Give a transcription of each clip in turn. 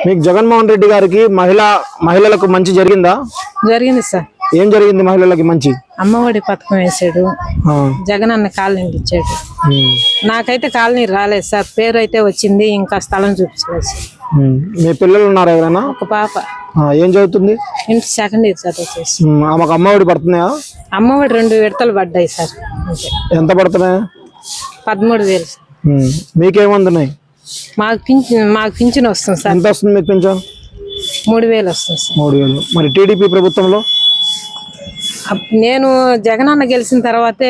మీకు జగన్మోహన్ రెడ్డి గారికి మహిళలకు మంచి జరిగిందా? జరిగింది సార్. ఏం జరిగింది మహిళలకి మంచి? అమ్మఒడి పథకం వేసాడు, జగన్ అన్న కాలనీ ఇచ్చాడు. నాకైతే కాలనీ రాలేదు సార్, పేరు అయితే వచ్చింది, ఇంకా స్థలం చూపించలేదు సార్. మీ పిల్లలు ఉన్నారా ఎవరైనా? ఒక పాప. ఏం చదువుతుంది? ఇంటి సెకండ్ ఇయర్ చదువుతుంది. ఆమెకు అమ్మఒడి పడుతున్నాయా? అమ్మఒడి 2 విడతలు పడ్డాయి సార్. ఎంత పడుతున్నాయి? 13,000 సార్. మీకేమందున్నాయి? మాకు పింఛన్ వస్తుంది సార్. ఎంత వస్తుంది మీకు పింఛన్? 3,000 వస్తుంది సార్. 3,000. మరి టీడీపీ ప్రభుత్వంలో? నేను జగన్ అన్న గెలిచిన తర్వాతే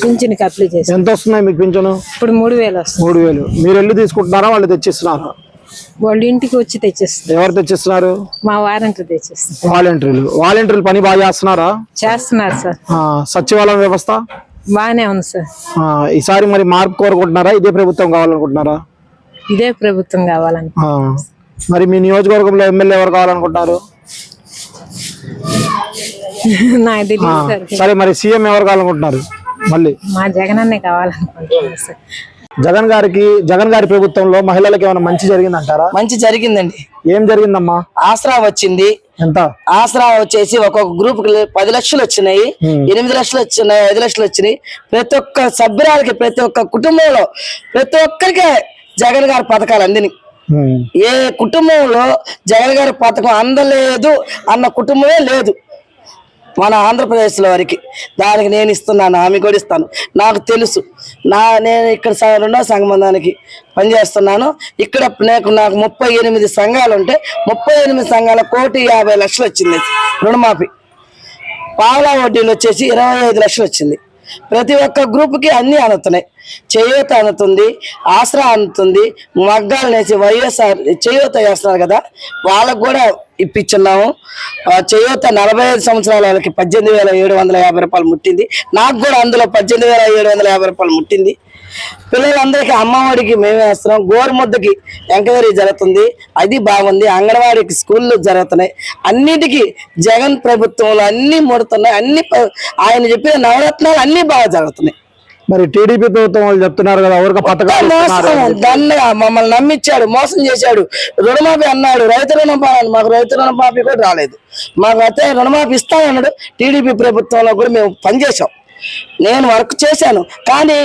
పింఛన్కి అప్లై చేశాను. ఎంత వస్తున్నాయి మీకు పింఛను? ఇప్పుడు 3,000 వస్తుంది. 3,000. మీరు వెళ్ళి తీసుకుంటున్నారా, వాళ్ళు తెచ్చిస్తున్నారా? వాళ్ళు ఇంటికి వచ్చి తెచ్చిస్తారు. ఎవరు తెచ్చిస్తున్నారు? మా వాలంటీర్ తెచ్చిస్తారు. వాలంటీర్లు పని బాగా చేస్తున్నారా? చేస్తున్నారు సార్. సచివాలయం వ్యవస్థ బాగానే ఉంది సార్. ఈసారి మరి మార్పు కోరుకుంటున్నారా? ఇదే ప్రభుత్వం కావాలనుకుంటున్నారా? ఇదే ప్రభుత్వం కావాలని. మరి మీ నియోజకవర్గంలో ఎమ్మెల్యే ఎవరు కావాలనుకుంటున్నారు? సరే, మరి సీఎం ఎవరు కావాలనుకుంటున్నారు? మళ్ళీ మా జగన్ అన్నే కావాలనుకుంటున్నారు సార్. జగన్ గారి ప్రభుత్వంలో మహిళలకు ఏమైనా మంచి జరిగిందంటారా? మంచి జరిగిందండి. ఏం జరిగిందమ్మా? ఆసరా వచ్చింది. ఎంత? ఆసరా వచ్చేసి ఒక్కొక్క గ్రూప్ కి 10 లక్షలు వచ్చినాయి, 8 లక్షలు వచ్చినాయి, 5 లక్షలు వచ్చినాయి. ప్రతి ఒక్క సభ్యురాలకి, ప్రతి ఒక్క కుటుంబంలో, ప్రతి ఒక్కరికి జగన్ గారి పథకాలు అందిని. ఏ కుటుంబంలో జగన్ గారి పథకం అందలేదు అన్న కుటుంబమే లేదు మన ఆంధ్రప్రదేశ్లో వరకు. దానికి నేను ఇస్తున్నాను, హామీ కూడా ఇస్తాను. నాకు తెలుసు, నేను ఇక్కడ 2వ సంఘబంధానికి పనిచేస్తున్నాను. ఇక్కడ నాకు 38 సంఘాలు ఉంటే 38 సంఘాల 1,50,00,000 వచ్చింది రుణమాఫీ. పావలా వడ్డీలు వచ్చేసి 25 లక్షలు వచ్చింది. ప్రతి ఒక్క గ్రూప్కి అన్నీ అందుతున్నాయి. చేయూత అందుతుంది, ఆసరా అందుతుంది, మగ్గాలు నేసి వైఎస్ఆర్ చేయూత వేస్తున్నారు కదా, వాళ్ళకు కూడా ఇప్పించున్నాము. చేయూత 45 సంవత్సరాల వాళ్ళకి 18,750 రూపాయలు ముట్టింది. నాకు కూడా అందులో 18,750 రూపాయలు ముట్టింది. పిల్లలందరికీ అమ్మఒడికి మేమే వేస్తున్నాం. గోరుముద్దకి ఎంక్వైరీ జరుగుతుంది, అది బాగుంది. అంగన్వాడికి స్కూళ్ళు జరుగుతున్నాయి. అన్నిటికీ జగన్ ప్రభుత్వంలో అన్ని ముడుతున్నాయి. అన్ని ఆయన చెప్పిన నవరత్నాలు అన్ని బాగా జరుగుతున్నాయి. మరి టీడీపీ ప్రభుత్వం వాళ్ళు చెప్తున్నారు కదా, ఎవరికి పథకాలు దండగా మమ్మల్ని నమ్మించాడు, మోసం చేశాడు. రుణమాఫీ అన్నాడు, రైతు రుణమాఫీ. మాకు రైతు రుణమాఫీ కూడా రాలేదు. మాకు అయితే రుణమాఫీ ఇస్తామన్నాడు. టీడీపీ ప్రభుత్వంలో కూడా మేము పనిచేసాం, నేను వర్క్ చేశాను. కానీ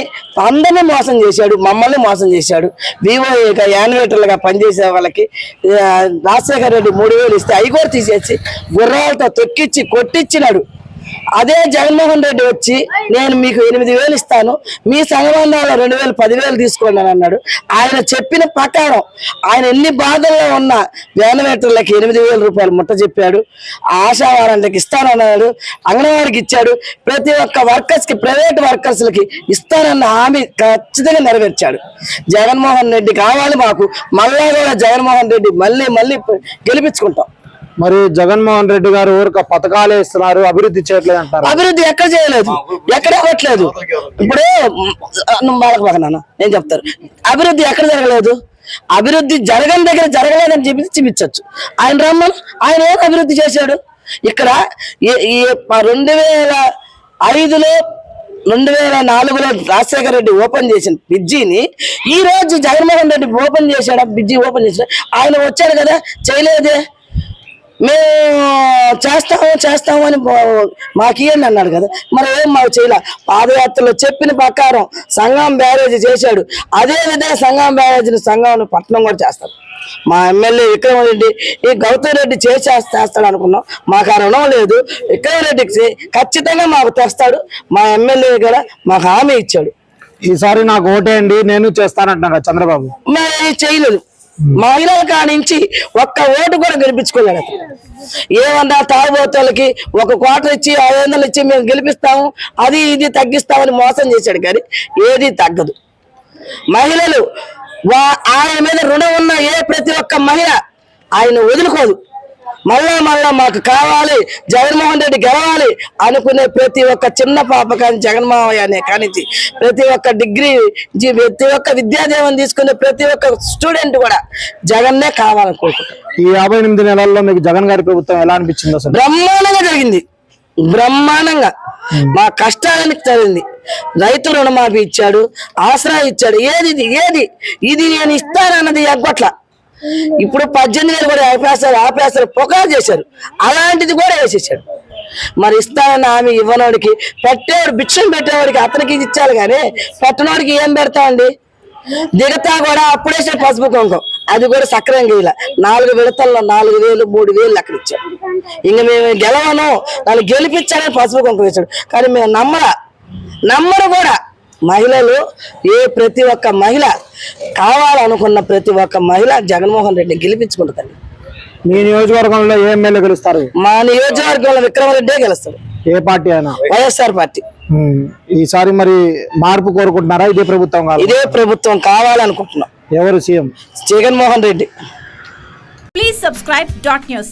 అందరినీ మోసం చేశాడు, మమ్మల్ని మోసం చేశాడు. వివోఏగా యాన్యువేటర్లుగా పనిచేసే వాళ్ళకి రాజశేఖర రెడ్డి 3,000 ఇస్తే అవి కూడా తీసేసి గుర్రాలతో తొక్కిచ్చి కొట్టించినాడు. అదే జగన్మోహన్ రెడ్డి వచ్చి నేను మీకు 8,000 ఇస్తాను, మీ సంఘబంధాల్లో 2,000 10,000 తీసుకోండి అని అన్నాడు. ఆయన చెప్పిన ప్రకారం ఆయన ఎన్ని బాధల్లో ఉన్న వ్యాన్వేటర్లకి 8,000 రూపాయలు ముట్ట చెప్పాడు. ఆశా వారానికి ఇస్తానన్నాడు, అంగన్వాడికి ఇచ్చాడు. ప్రతి ఒక్క వర్కర్స్ కి, ప్రైవేట్ వర్కర్స్ లకి ఇస్తానన్న హామీ ఖచ్చితంగా నెరవేర్చాడు. జగన్మోహన్ రెడ్డి కావాలి మాకు. మళ్ళా కూడా జగన్మోహన్ రెడ్డి మళ్ళీ గెలిపించుకుంటాం. మరి జగన్మోహన్ రెడ్డి గారు ఊరిక పథకాలు ఇస్తున్నారు, అభివృద్ధి చేయట్లేదు అంటారు. అభివృద్ధి ఎక్కడ చేయలేదు, ఎక్కడ ఇవ్వట్లేదు. ఇప్పుడు నాన్న నేను చెప్తారు, అభివృద్ధి ఎక్కడ జరగలేదు. అభివృద్ధి జరగని దగ్గర జరగలేదని చెప్పి చూపించచ్చు. ఆయన రమ్మను, ఆయన ఏం అభివృద్ధి చేశాడు? ఇక్కడ 2005లో 2004లో రాజశేఖర రెడ్డి ఓపెన్ చేసిన బ్రిడ్జిని ఈ రోజు జగన్మోహన్ రెడ్డి ఓపెన్ చేశాడు. బ్రిడ్జి ఓపెన్ చేశాడు, ఆయన వచ్చాడు కదా, చేయలేదే. మేము చేస్తాము అని మాకేంటి అన్నాడు కదా, మరి ఏం మాకు చేయలే. పాదయాత్రలో చెప్పిన ప్రకారం సంగం బ్యారేజ్ చేశాడు. అదే విధంగా సంగం బ్యారేజ్ సంగం పట్టణం కూడా చేస్తాడు. మా ఎమ్మెల్యే విక్రమరెడ్డి ఈ గౌతమ్ రెడ్డి చేస్తాడు అనుకున్నాం. మాకు ఆ రుణం లేదు. విక్రమరెడ్డికి ఖచ్చితంగా మాకు తెస్తాడు. మా ఎమ్మెల్యే కూడా మాకు హామీ ఇచ్చాడు. ఈసారి నాకు ఓటేయండి, నేను చేస్తానంటున్నా చంద్రబాబు. మరి చేయలేదు. మహిళల కానించి ఒక్క ఓటు కూడా గెలిపించుకోలేదు. ఏమన్నా తాగుబోతులకి 1 క్వార్టర్ ఇచ్చి 500 ఇచ్చి మేము గెలిపిస్తాము, అది ఇది తగ్గిస్తామని మోసం చేశాడు. కానీ ఏది తగ్గదు. మహిళలు ఆయన మీద రుణం ఉన్న ప్రతి ఒక్క మహిళ ఆయన వదులుకోదు. మళ్ళా మాకు కావాలి, జగన్మోహన్ రెడ్డి గెలవాలి అనుకునే ప్రతి ఒక్క చిన్న పాప కానీ జగన్మోహన్ అనే కానించి ప్రతి ఒక్క డిగ్రీ, ప్రతి ఒక్క విద్యాదేవం తీసుకునే ప్రతి ఒక్క స్టూడెంట్ కూడా జగన్నే కావాలనుకుంటున్నారు. ఈ 58 నెలల్లో మీకు జగన్ గారి ప్రభుత్వం ఎలా అనిపించింది? అసలు బ్రహ్మాండంగా జరిగింది, బ్రహ్మాండంగా. మా కష్టానికి జరిగింది. రైతు రుణమాఫీ ఇచ్చాడు, ఆసరా ఇచ్చాడు. ఏది ఇది నేను ఇస్తానన్నది ఎగ్గొట్ల. ఇప్పుడు 18,000 కూడా ఆపేస్తారు పొగా చేశారు, అలాంటిది కూడా వేసేసాడు. మరి ఇస్తానన్న ఆమె ఇవ్వనోడికి, పెట్టేవాడు భిక్షం పెట్టేవాడికి అతనికి ఇచ్చారు కానీ పెట్టనోడికి ఏం పెడతామండి? దిగతా కూడా అప్పుడేసే పసుపు కుంకం, అది కూడా సక్రంగా ఇలా 4 విడతల్లో 4,000 3,000 అక్కడ ఇచ్చాడు. ఇంక మేము గెలవను, నన్ను గెలిపించాలని పసుపు కుంకం ఇచ్చాడు. కానీ మేము నమ్మరు కూడా. మహిళలు ప్రతి ఒక్క మహిళ కావాలనుకున్న ప్రతి ఒక్క మహిళ జగన్మోహన్ రెడ్డిని గెలిపించుకుంటుందండి. మీ నియోజకవర్గంలో ఏ ఎమ్మెల్యే గెలుస్తారు? మా నియోజకవర్గంలో విక్రమారెడ్డే గెలుస్తాడు, ఏ పార్టీ అయినా? వైఎస్ఆర్ పార్టీ. ఈసారి మరి మార్పు కోరుకుంటున్నారా? ఇదే ప్రభుత్వం కావాలి? ఇదే ప్రభుత్వం కావాలనుకుంటున్నాం. ఎవరు CM? Jaganmohan Reddy. Please subscribe dot news.